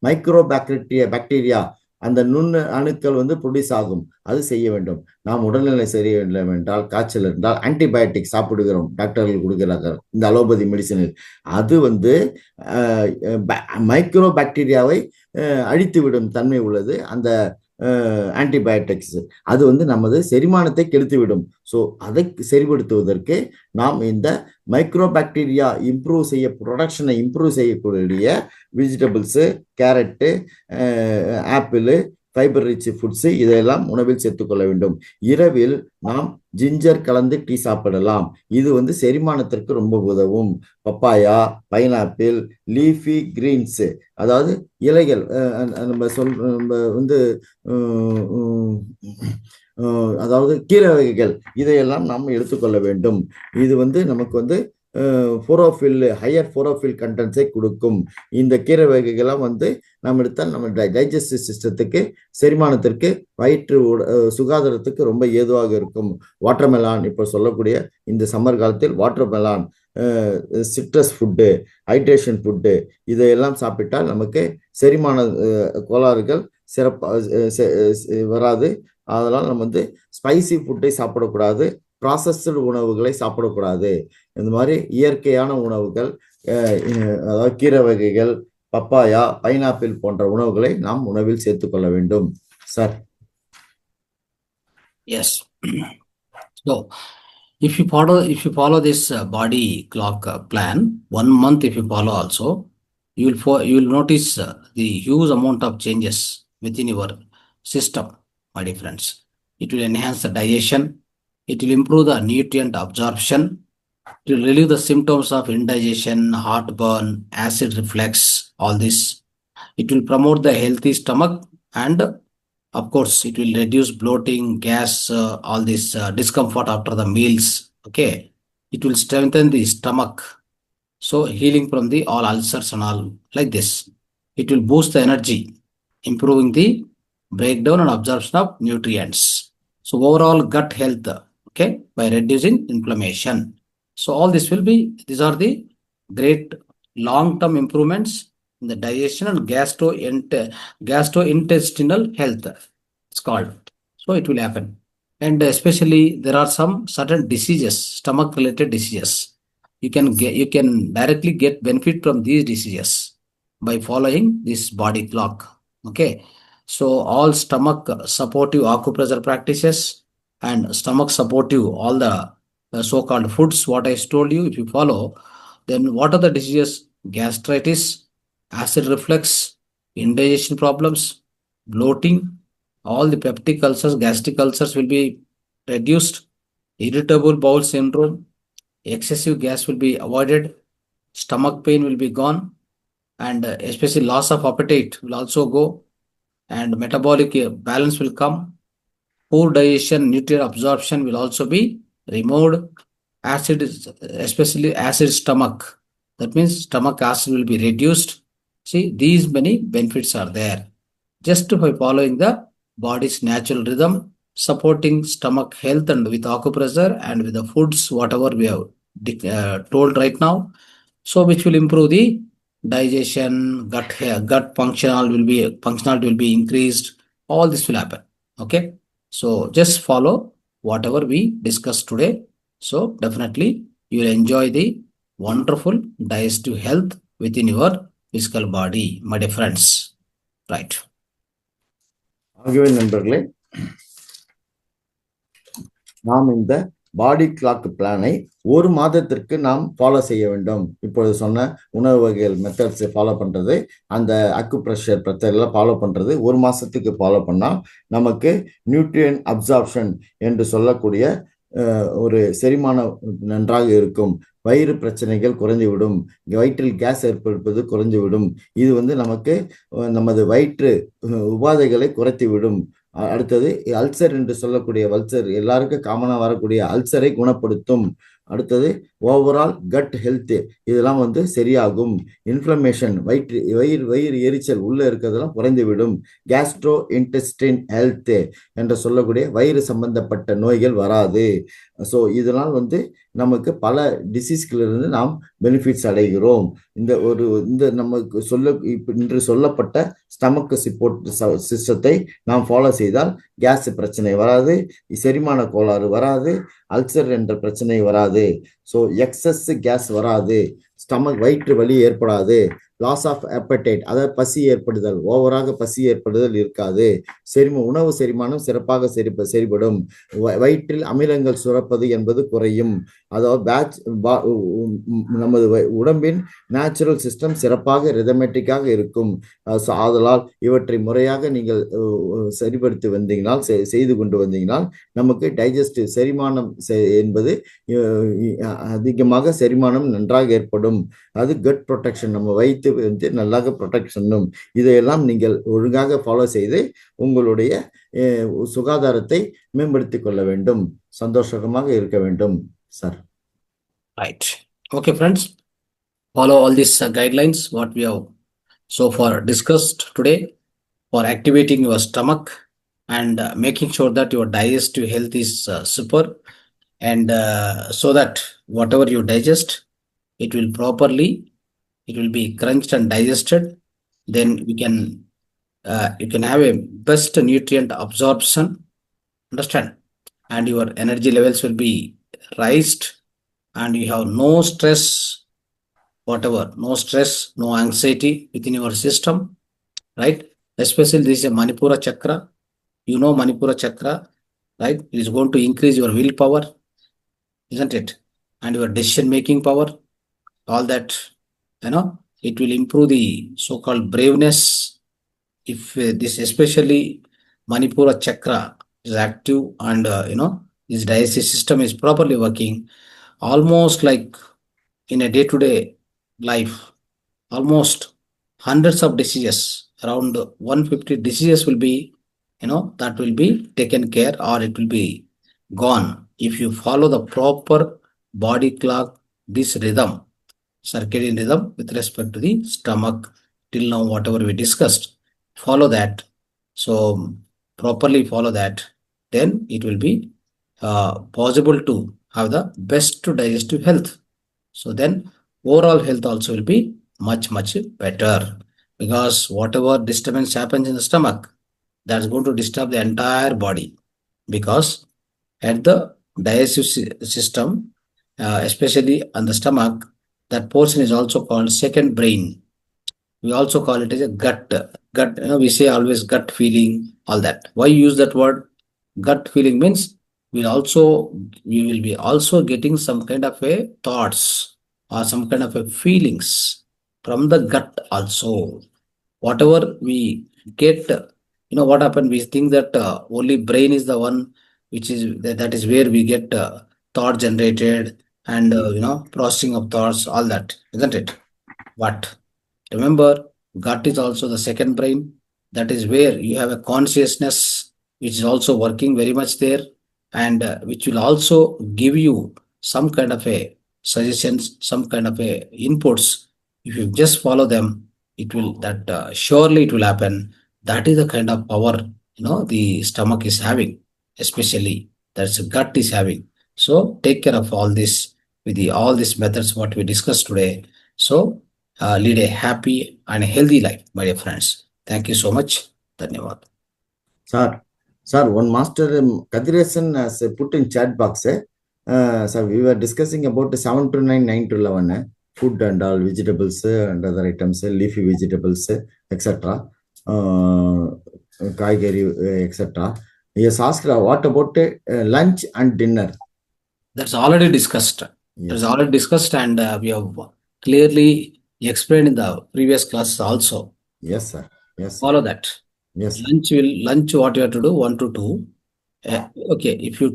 மைக்ரோ பாக்டீரியா அந்த நுண் அணுக்கள் ப்ரொடியூஸ் ஆகும். அது செய்ய வேண்டும். நாம் உடல்நிலை சரியில்லை என்றால், காய்ச்சல் இருந்தால் ஆன்டிபயோட்டிக் சாப்பிடுகிறோம், டாக்டர்கள் கொடுக்கிறார்கள் இந்த அலோபதி மெடிசனில். அது மைக்ரோ பாக்டீரியாவை அழித்துவிடும் தன்மை உள்ளது அந்த ஆன்டிபயோட்டிக்ஸ். அது நமது செரிமானத்தை கெடுத்துவிடும். ஸோ அதை சரிப்படுத்துவதற்கு நாம் இந்த மைக்ரோ பாக்டீரியா ப்ரொடக்ஷனை இம்ப்ரூவ் செய்யக்கூடிய vegetables, carrot, apple, fibre rich foods இதெல்லாம் உணவில் சேர்த்துக்கொள்ள வேண்டும். இரவில் நாம் ஜிஞ்சர் கலந்து டீ சாப்பிடலாம். இது செரிமானத்திற்கு ரொம்ப உதவும். பப்பாயா, பைனாப்பிள், லீஃபி கிரீன்ஸ், அதாவது இலைகள், அதாவது கீரை வகைகள், இதையெல்லாம் நாம் எடுத்துக்கொள்ள வேண்டும். இது நமக்கு ஹையர் ஃபோரோஃபில் கண்டென்ட்ஸை கொடுக்கும். இந்த கீரை வகைகள்லாம் நம்ம எடுத்தால் நம்ம டைஜஸ்டிவ் சிஸ்டத்துக்கு, செரிமானத்திற்கு, வயிற்று சுகாதாரத்துக்கு ரொம்ப ஏதுவாக இருக்கும். வாட்டர்மெலான், இப்போ சொல்லக்கூடிய இந்த சம்மர் காலத்தில் watermelon, citrus food, hydration food, இதையெல்லாம் சாப்பிட்டால் நமக்கு செரிமான கோளாறுகள் வராது. அதனால் நம்ம ஸ்பைசி ஃபுட்டை சாப்பிடக்கூடாது, ப்ராசஸ்டு உணவுகளை சாப்பிடக்கூடாது. இந்த மாதிரி இயற்கையான உணவுகள், அதாவது கீரை வகைகள், பப்பாயா, பைனாப்பிள் போன்ற உணவுகளை நாம் உணவில் சேர்த்துக்கொள்ள வேண்டும். Sir. Yes. So if you follow this body clock plan 1 month, if you follow also, you will notice the huge amount of changes within your system, my dear friends. It will enhance the digestion. It will improve the nutrient absorption. It will relieve the symptoms of indigestion, heartburn, acid reflux, all this. It will promote the healthy stomach, and of course, it will reduce bloating, gas, all this discomfort after the meals. Okay. It will strengthen the stomach. So healing from the all ulcers and all like this. It will boost the energy, improving the breakdown and absorption of nutrients. So overall gut health, okay, by reducing inflammation. So all this these are the great long-term improvements in the digestion and gastrointestinal health, it's called. So it will happen. And especially there are some certain diseases, stomach related diseases. You can directly get benefit from these diseases by following this body clock. Okay. So all stomach supportive acupressure practices and stomach supportive, all the so-called foods, what I told you, if you follow, then what are the diseases? Gastritis, acid reflux, indigestion problems, bloating, all the peptic ulcers, gastric ulcers will be reduced, irritable bowel syndrome, excessive gas will be avoided, stomach pain will be gone, and especially loss of appetite will also go, and metabolic balance will come. Poor digestion, nutrient absorption will also be removed. Acid, especially acid stomach, that means stomach acid will be reduced. See, these many benefits are there just by following the body's natural rhythm, supporting stomach health and with acupressure and with the foods, whatever we have told right now. So, which will improve the digestion, gut functionality will be increased. All this will happen. Okay. So, just follow whatever we discussed today. So, definitely you will enjoy the wonderful digestive health within your physical body, my dear friends. Right. ஆகவே நண்பர்களே, நாம் இந்த பாடி clock பிளானை ஒரு மாதத்திற்கு நாம் follow செய்ய வேண்டும். இப்பொழுது சொன்ன உணவு வகைகள் மெத்தட்ஸ் ஃபாலோ பண்றது, அந்த அக்குப்ரெஷர் மெத்தட்லாம் ஃபாலோ பண்றது ஒரு மாசத்துக்கு ஃபாலோ பண்ணால் நமக்கு நியூட்ரியன் அப்சார்ப்ஷன் என்று சொல்லக்கூடிய ஒரு செரிமானம் நன்றாக இருக்கும். வயிறு பிரச்சனைகள் குறைந்துவிடும், வயிற்றில் கேஸ் ஏற்படுவது குறைந்துவிடும். இது நமக்கு நமது வயிற்று உபாதைகளை குறைத்துவிடும். அடுத்தது அல்சர் என்று சொல்லக்கூடிய அல்சர், எல்லாருக்கும் காமனா வரக்கூடிய அல்சரை குணப்படுத்தும். அடுத்தது ஓவரால் கட் ஹெல்த், இதெல்லாம் சரியாகும். இன்ஃப்ளமேஷன், வயிறு எரிச்சல் உள்ள இருக்கிறதெல்லாம் குறைந்துவிடும். கேஸ்ட்ரோ இன்டெஸ்டைன் ஹெல்த் என்று சொல்லக்கூடிய வயிறு சம்பந்தப்பட்ட நோய்கள் வராது. ஸோ இதனால் நமக்கு பல டிசீஸ்களிலிருந்து நாம் பெனிஃபிட்ஸ் அடைகிறோம். இந்த நமக்கு இன்று சொல்லப்பட்ட ஸ்டமக் சப்போர்ட் சிஸ்டத்தை நாம் ஃபாலோ செய்தால் கேஸ் பிரச்சனை வராது, செரிமான கோளாறு வராது, அல்சர் என்ற பிரச்சனை வராது. ஸோ எக்ஸஸ் கேஸ் வராது, ஸ்டமக் வயிற்று வலி ஏற்படாது, லாஸ் ஆஃப் appetite, அதாவது பசி ஏற்படுதல், ஓவராக பசி ஏற்படுதல் இருக்காது. உணவு செரிமானம் சிறப்பாக சரிபடும். வயிற்றில் அமிலங்கள் சுரப்பது என்பது குறையும். அதாவது நமது உடம்பின் நேச்சுரல் சிஸ்டம் சிறப்பாக ரிதமெட்டிக்காக இருக்கும். ஆதலால் இவற்றை முறையாக நீங்கள் சரிபடுத்தி வந்தீங்கனால், செய்து கொண்டு வந்தீங்கனால் நமக்கு டைஜஸ்டிவ் செரிமானம் என்பது அதிகமாக செரிமானம் நன்றாக ஏற்படும். அது கட் ப்ரொடெக்ஷன், நம்ம வயிற்று நல்லாக ப்ரொடெக்ட் பண்ணும். இதையெல்லாம் நீங்கள் ஒழுங்காக ஃபாலோ செய்து உங்களுடைய சுகாதாரத்தை மேம்படுத்திக் கொள்ள வேண்டும், சந்தோஷமாக இருக்க வேண்டும் sir. Right. Okay, friends. Follow all these guidelines what we have so far discussed today for activating your stomach and making sure that your digestive health is super, and so that whatever you digest, it will properly, it will be crunched and digested. Then you can have a best nutrient absorption, understand, and your energy levels will be raised, and you have no stress, no stress, no anxiety within your system, right? Especially this is a Manipura chakra. You know Manipura chakra, right? It is going to increase your willpower, isn't it? And your decision making power, all that, it will improve the so-called braveness. If this especially Manipura chakra is active and this digestive system is properly working, almost like in a day-to-day life, almost hundreds of diseases, around 150 diseases will be, that will be taken care, or it will be gone if you follow the proper body clock, this rhythm, circadian rhythm with respect to the stomach. Till now, whatever we discussed, follow that. So properly follow that, then it will be possible to have the best digestive health. So then overall health also will be much better, because whatever disturbance happens in the stomach, that's going to disturb the entire body. Because at the digestive system, especially on the stomach, that portion is also called second brain. We also call it as a gut. We say always gut feeling, all that. Why use that word? Gut feeling means we will be also getting some kind of a thoughts or some kind of a feelings from the gut also. Whatever we get, what happened? We think that only brain is the one which is that is where we get thought generated and processing of thoughts, all that, isn't it? But remember, gut is also the second brain. That is where you have a consciousness which is also working very much there, and which will also give you some kind of a suggestions, some kind of a inputs. If you just follow them, it will that surely it will happen. That is the kind of power the stomach is having, especially that's gut is having. So take care of all this with all these methods what we discussed today. So lead a happy and healthy life, my dear friends. Thank you so much. Dhanyavad. Sir, one master Kadiresan has put in chat box. Sir, we were discussing about 7 to 9, 9 to 11, food and all, vegetables and other items, leafy vegetables, etc. Kaigari, etc. Yes, asked, what about lunch and dinner? That's already discussed. Yes. That's already discussed, and we have clearly explained in the previous class also. Yes, sir. Yes, sir. Follow that. Yes. Lunch what you have to do, 1 to 2. Okay, if you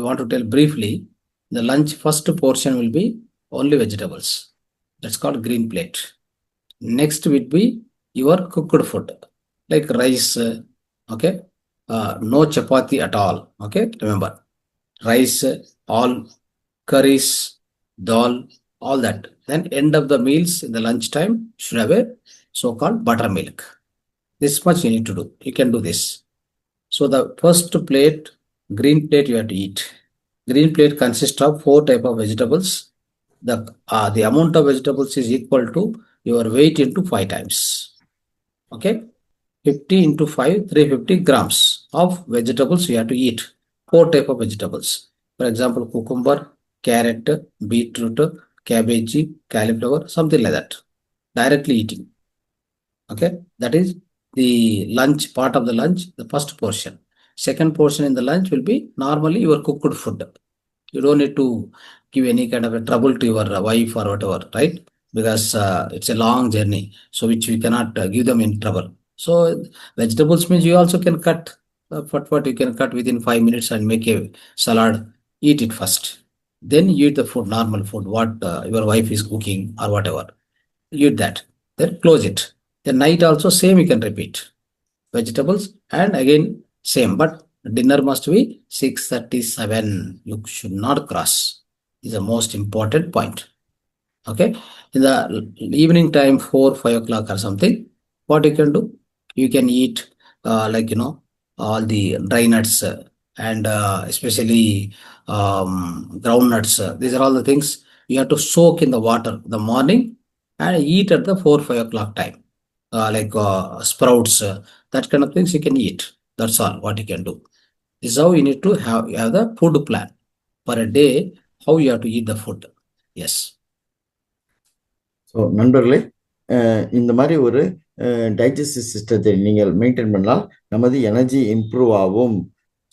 want to tell briefly, the lunch first portion will be only vegetables. That's called green plate. Next will be your cooked food, like rice, okay? No chapati at all, okay? Remember, rice, all curries, dal, all that. Then end of the meals in the lunchtime should have a so-called buttermilk. This much you need to do. You can do this. So the first plate, green plate you have to eat. Green plate consists of 4 type of vegetables. The amount of vegetables is equal to your weight into 5 times. Okay, 50 into 5, 350 grams of vegetables you have to eat. 4 type of vegetables. For example, cucumber, carrot, beetroot, cabbage, cauliflower, something like that. Directly eating. Okay, that is the lunch part of the lunch, the first portion. Second portion in the lunch will be normally your cooked food. You don't need to give any kind of a trouble to your wife or whatever, right? Because it's a long journey, so which we cannot give them in trouble. So vegetables means you also can cut, what you can cut within 5 minutes and make a salad. Eat it first, then you eat the food, normal food, what your wife is cooking or whatever. Eat that, then close it. The night also same you can repeat. Vegetables and again same, but dinner must be 6:37. You should not cross. Is the most important point. Okay. In the evening time, 4, 5 o'clock or something, what you can do? You can eat all the dry nuts and especially groundnuts. These are all the things you have to soak in the water the morning and eat at the 4, 5 o'clock time. Sprouts, that kind of things you can eat. That's all what you can do. This is how you need to have the food plan for a day, how you have to eat the food. Yes. So நண்பர்களே, இந்த மாதிரி ஒரு digestive சிஸ்டத்தை நீங்கள் maintain பண்ணால் நமது energy improve ஆகும்.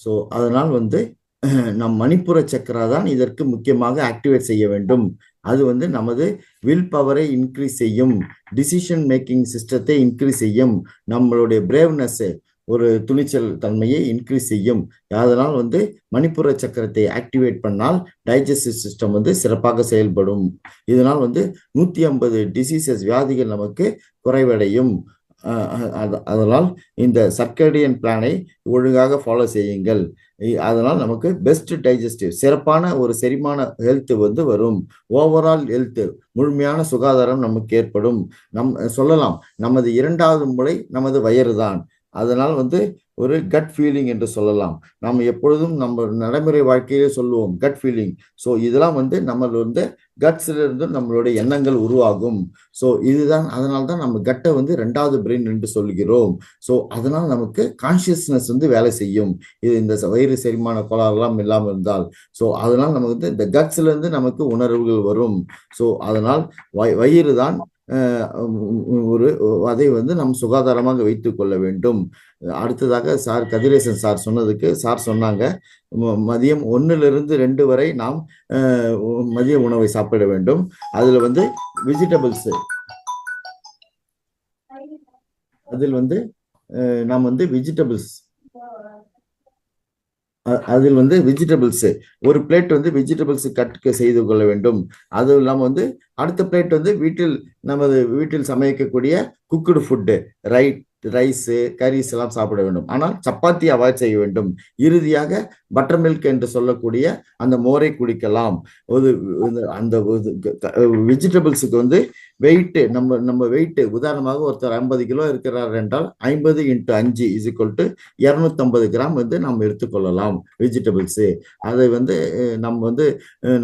So அதனால் நம் மணிப்புர சக்கரா தான் இதற்கு முக்கியமாக ஆக்டிவேட் செய்ய வேண்டும். அது நமது வில் பவரை இன்க்ரீஸ் செய்யும், டிசிஷன் மேக்கிங் சிஸ்டத்தை இன்க்ரீஸ் செய்யும், நம்மளுடைய பிரேவ்னஸ், ஒரு துணிச்சல் தன்மையை இன்க்ரீஸ் செய்யும். அதனால் மணிப்புர சக்கரத்தை ஆக்டிவேட் பண்ணால் டைஜஸ்டிவ் சிஸ்டம் சிறப்பாக செயல்படும். இதனால் 150 டிசீசஸ், வியாதிகள் நமக்கு குறைவடையும். அதனால் இந்த சர்க்கடியன் பிளானை ஒழுங்காக ஃபாலோ செய்யுங்கள். அதனால் நமக்கு பெஸ்ட் டைஜஸ்டிவ், சிறப்பான ஒரு செரிமான ஹெல்த் வரும். ஓவரால் ஹெல்த், முழுமையான சுகாதாரம் நமக்கு ஏற்படும். சொல்லலாம், நமது 2வது மூளை நமது வயிறு தான். அதனால் ஒரு கட் ஃபீலிங் என்று சொல்லலாம். நாம் எப்பொழுதும் நம்ம நடைமுறை வாழ்க்கையிலே சொல்லுவோம் கட் ஃபீலிங். ஸோ இதெல்லாம் நம்ம கட்ஸ்ல இருந்து நம்மளுடைய எண்ணங்கள் உருவாகும். ஸோ இதுதான், அதனால தான் நம்ம கட்டை 2வது பிரெயின் என்று சொல்கிறோம். ஸோ அதனால் நமக்கு கான்சியஸ்னஸ் வேலை செய்யும். இது இந்த வயிறு செரிமான கோளாறுலாம் இல்லாமல் இருந்தால். ஸோ அதனால் நமக்கு இந்த கட்ஸ்ல இருந்து நமக்கு உணர்வுகள் வரும். ஸோ அதனால் வயிறு தான் அதை நம் சுகாதாரமாக வைத்துக் கொள்ள வேண்டும். அடுத்ததாக சார் கதிரேசன் சார் சொன்னதுக்கு சார் சொன்னாங்க, மதியம் 1லிருந்து 2 வரை நாம் மதிய உணவை சாப்பிட வேண்டும். அதுல வெஜிடபிள்ஸ் அதில் வந்து நாம் வந்து வெஜிடபிள்ஸ் அதில் வந்து வெஜிடபிள்ஸ் ஒரு பிளேட் வந்து வெஜிடபிள்ஸ் கட் செய்து கொள்ள வேண்டும். அதுவும் இல்லாமல் வந்து அடுத்த பிளேட் வந்து நமது வீட்டில் சமைக்கக்கூடிய குக்குடு ஃபுட்டு ரைஸு கரீஸ் எல்லாம் சாப்பிட வேண்டும். ஆனால் சப்பாத்தி அவாய்ட் செய்ய வேண்டும். இறுதியாக பட்டர் மில்க் என்று சொல்லக்கூடிய அந்த மோரை குடிக்கலாம். அந்த வெஜிடபிள்ஸுக்கு வந்து வெயிட் நம்ம வெயிட் உதாரணமாக ஒருத்தர் 50 கிலோ இருக்கிறார் என்றால் 50 × 5 = 250 கிராம் வந்து நாம் எடுத்துக்கொள்ளலாம் வெஜிடபிள்ஸு. அதை வந்து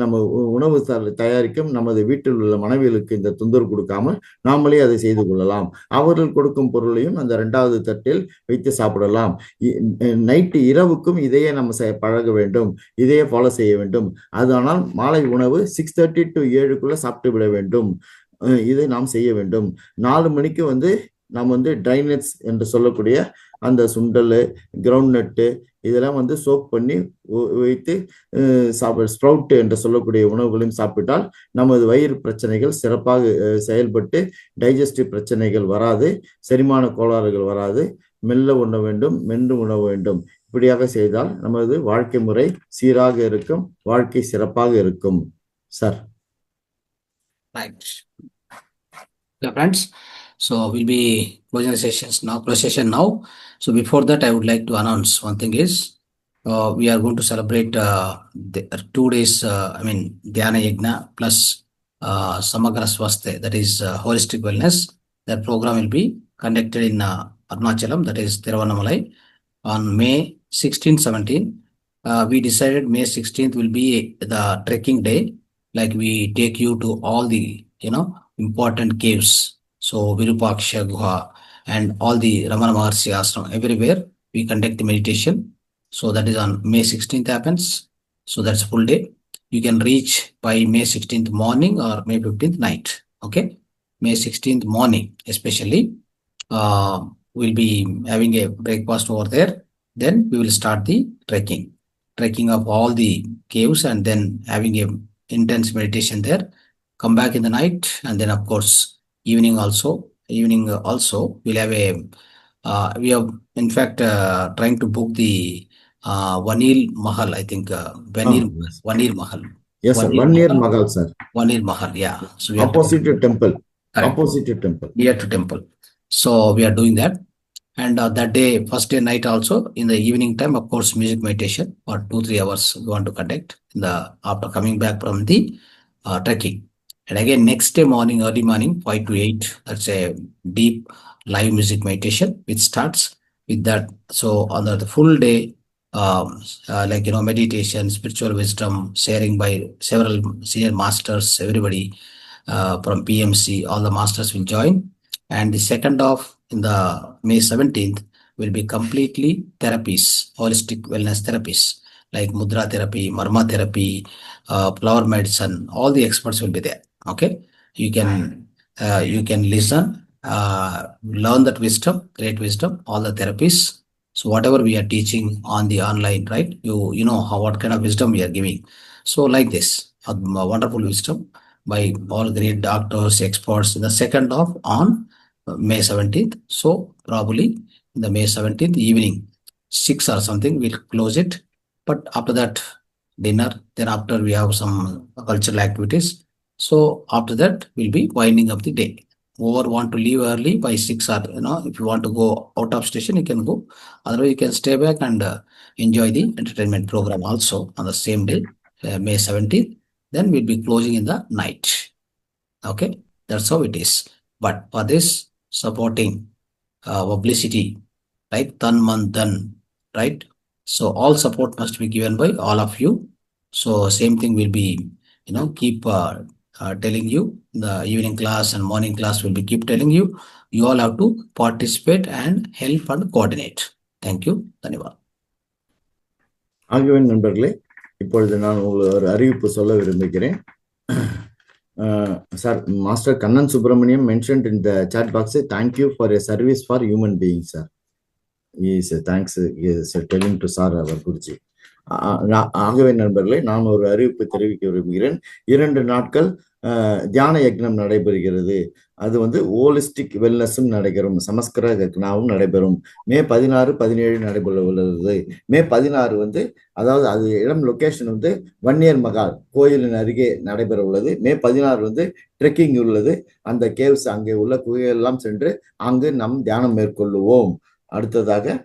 நம்ம உணவு தயாரிக்கும் நமது வீட்டில் உள்ள மனைவிகளுக்கு இந்த தொந்தரவு கொடுக்காமல் நாமளே அதை செய்து கொள்ளலாம். அவர்கள் கொடுக்கும் பொருளையும் அந்த 2வது தட்டில் வைத்து சாப்பிடலாம். நைட்டு இரவுக்கும் இதையே நம்ம பழக வேண்டும், இதையே ஃபாலோ செய்ய வேண்டும். அது ஆனால் மாலை உணவு 6:30 to 7 சாப்பிட்டு விட வேண்டும். இதை நாம் செய்ய வேண்டும். 4 மணிக்கு வந்து நாம் வந்து ட்ரை நட்ஸ் என்று சொல்லக்கூடிய அந்த சுண்டல், கிரவுண்ட் நட்டு இதெல்லாம் வந்து சோப் பண்ணி வைத்து ஸ்ப்ரவுட் என்று சொல்லக்கூடிய உணவுகளையும் சாப்பிட்டால் நமது வயிறு பிரச்சனைகள் சிறப்பாக செயல்பட்டு டைஜஸ்டிவ் பிரச்சனைகள் வராது, செரிமான கோளாறுகள் வராது. மெல்ல உண்ண வேண்டும், மென்று உண வேண்டும். இப்படியாக செய்தால் நமது வாழ்க்கை முறை சீராக இருக்கும், வாழ்க்கை சிறப்பாக இருக்கும். Sir. Right. Yeah, friends. So we'll be closing the session now. So before that, I would like to announce one thing is we are going to celebrate 2 days. Dhyana Yajna plus Samagra Swasthe, that is holistic wellness. That program will be conducted in Arunachalam, that is Tiruvannamalai, on May 16th, 17th. We decided May 16th will be the trekking day. Like we take you to all the important caves. So Virupaksha Guha and all the Ramana Maharshi Ashram, everywhere we conduct the meditation. So that is on May 16th happens. So that's full day. You can reach by May 16th morning or May 15th night. Okay. May 16th morning, especially, we'll be having a breakfast over there. Then we will start the trekking of all the caves and then having a intense meditation there. Come back in the night, and then of course evening also we'll have we have in fact trying to book the Vanil Mahal, I think Vanil Mahal. Yes, sir. Vanil Mahal, sir. Vanil Mahal, yeah. So we opposite to temple. Correct. Opposite temple. Near to temple. So we are doing that. And that day, first day night also, in the evening time, of course, music meditation for 2-3 hours we want to conduct after coming back from the trekking. And again, next day morning, early morning, 5 to 8, that's a deep live music meditation, which starts with that. So on the full day, meditation, spiritual wisdom, sharing by several senior masters, everybody from PMC, all the masters will join. And the second half, in the May 17th, will be completely therapies, holistic wellness therapies, like mudra therapy, marma therapy, flower medicine. All the experts will be there. Okay, you can listen, learn that wisdom, great wisdom, all the therapies. So whatever we are teaching on the online, right? You know what kind of wisdom we are giving. So like this, wonderful wisdom by all great doctors, experts in the second half on May 17th. So probably in the May 17th evening, 6 or something, we'll close it. But after that, dinner. Then after we have some cultural activities. So after that, we'll be winding up the day. Whoever want to leave early by 6 or if you want to go out of station, you can go. Otherwise, you can stay back and enjoy the entertainment program also on the same day, May 17th. Then we'll be closing in the night. Okay, that's how it is. But for this supporting publicity, right? Tan man dhan, right? So all support must be given by all of you. So same thing will be, keep telling you. The evening class and morning class will be keep telling you. You all have to participate and help and coordinate. Thank you. Dhanyavad. ஆகவே நண்பர்களே, இப்பொழுது நான் உங்களுக்கு ஒரு அறிவிப்பு சொல்ல விரும்புகிறேன். Sir, Master Kannan Subramaniam mentioned in the chat box, thank you for your service for human beings, sir. Yes, thanks. Yes, telling to Sir, our Guruji. ஆகவே நண்பர்களே, நான் ஒரு அறிவிப்பு தெரிவிக்க விரும்புகிறேன். 2 நாட்கள் தியான யக்னம் நடைபெறுகிறது. அது வந்து ஹோலிஸ்டிக் வெல்னஸும் நடைபெறும், சமஸ்கிருத யக்னாவும் நடைபெறும். மே 16, 17 நடைபெற உள்ளது. மே 16 வந்து அதாவது அது இடம் லொகேஷன் வந்து வன்னியர் மகால் கோயிலின் அருகே நடைபெற உள்ளது. மே 16 வந்து ட்ரெக்கிங் உள்ளது. அந்த கேவ்ஸ் அங்கே உள்ள குகையெல்லாம் சென்று அங்கு நம் தியானம் மேற்கொள்ளுவோம். அடுத்ததாக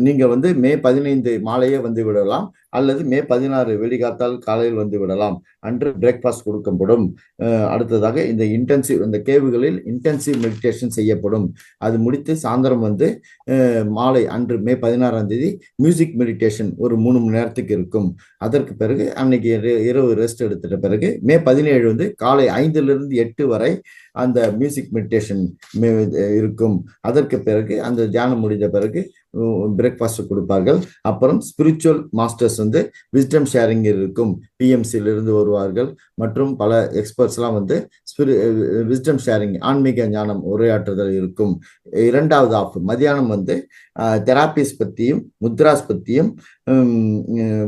நீங்க வந்து மே 15 மாலையே வந்து விடலாம், அல்லது மே 16 வெடிகாத்தால் காலையில் வந்து விடலாம். அன்று பிரேக்ஃபாஸ்ட் கொடுக்கப்படும். அடுத்ததாக இந்த இந்த கேவுகளில் இன்டென்சிவ் மெடிடேஷன் செய்யப்படும். அது முடித்து சாயந்தரம் வந்து மாலை அன்று மே 16ஆம் தேதி மியூசிக் மெடிடேஷன் ஒரு 3 மணி நேரத்துக்கு இருக்கும். அதற்கு பிறகு அன்னைக்கு இரவு ரெஸ்ட் எடுத்துட்ட பிறகு மே 17 வந்து காலை 5லிருந்து 8 வரை அந்த மியூசிக் மெடிடேஷன் இருக்கும். அதற்கு பிறகு அந்த தியானம் முடிந்த பிறகு பிரேக்ஃபாஸ்ட் கொடுப்பார்கள். அப்புறம் ஸ்பிரிச்சுவல் மாஸ்டர்ஸ் வந்து விஸ்டம் ஷேரிங் இருக்கும். பிஎம்சியிலிருந்து வருவார்கள் மற்றும் பல எக்ஸ்பர்ட்ஸ்லாம் வந்து விஸ்டம் ஷேரிங் ஆன்மீக ஞானம் உரையாற்றுதல் இருக்கும். இரண்டாவது ஆஃப் மதியானம் வந்து தெராபிஸ் பற்றியும் முத்ராஸ் பற்றியும்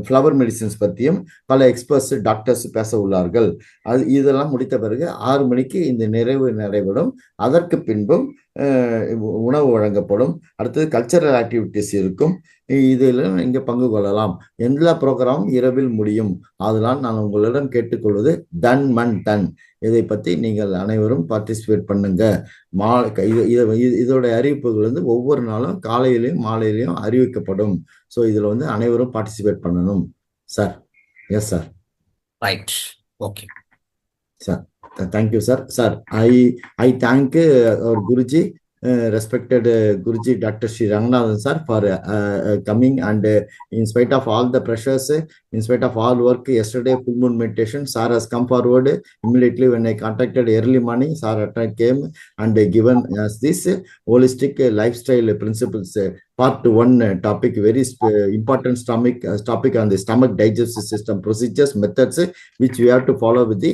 ஃப்ளவர் மெடிசின்ஸ் பற்றியும் பல எக்ஸ்பர்ட்ஸ் டாக்டர்ஸ் பேச உள்ளார்கள். இதெல்லாம் முடித்த பிறகு 6 மணிக்கு இந்த நிறைவு நடைபெறும். அதற்கு பின்பும் உணவு வழங்கப்படும். அடுத்தது கல்ச்சரல் ஆக்டிவிட்டிஸ் இருக்கும். இதில் இங்கே பங்கு கொள்ளலாம். எல்லா ப்ரோக்ராமும் இரவில் முடியும். அதனால் நான் உங்களிடம் கேட்டுக்கொள்வது டன் மண் டன். இதை பற்றி நீங்கள் அனைவரும் பார்ட்டிசிபேட் பண்ணுங்க. இதோட அறிவிப்புகள் வந்து ஒவ்வொரு நாளும் காலையிலையும் மாலையிலையும் அறிவிக்கப்படும். ஸோ இதில் வந்து அனைவரும் பார்ட்டிசிபேட் பண்ணணும் sir. Yes sir. Right. Okay sir. Thank you, sir. Sir, I thank our Guruji, respected Guruji Dr. Sri Ranganathan sir for coming, and in spite of all the pressures, in spite of all work, yesterday full moon meditation, sir has come forward immediately when I contacted early morning. Sir came and given us this holistic lifestyle principles. Part 1 topic, very important topic on the stomach digestive system procedures, methods which we have to follow with the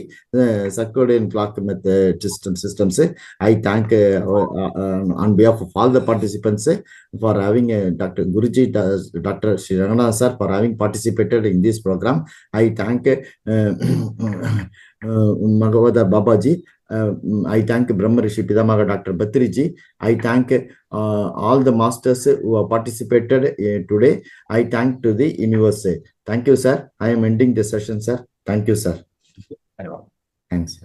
circadian clock method systems. I thank on behalf of all the participants for having Dr. Guruji, Dr. Sri Ranganathan sir for having participated in this program. I thank Mahavatar Babaji. I thank Brahma Rishi Pidamaga Dr. Batriji. I thank all the masters who have participated today. I thank to the universe. Thank you, sir. I am ending the session, sir. Thank you, sir. Thanks.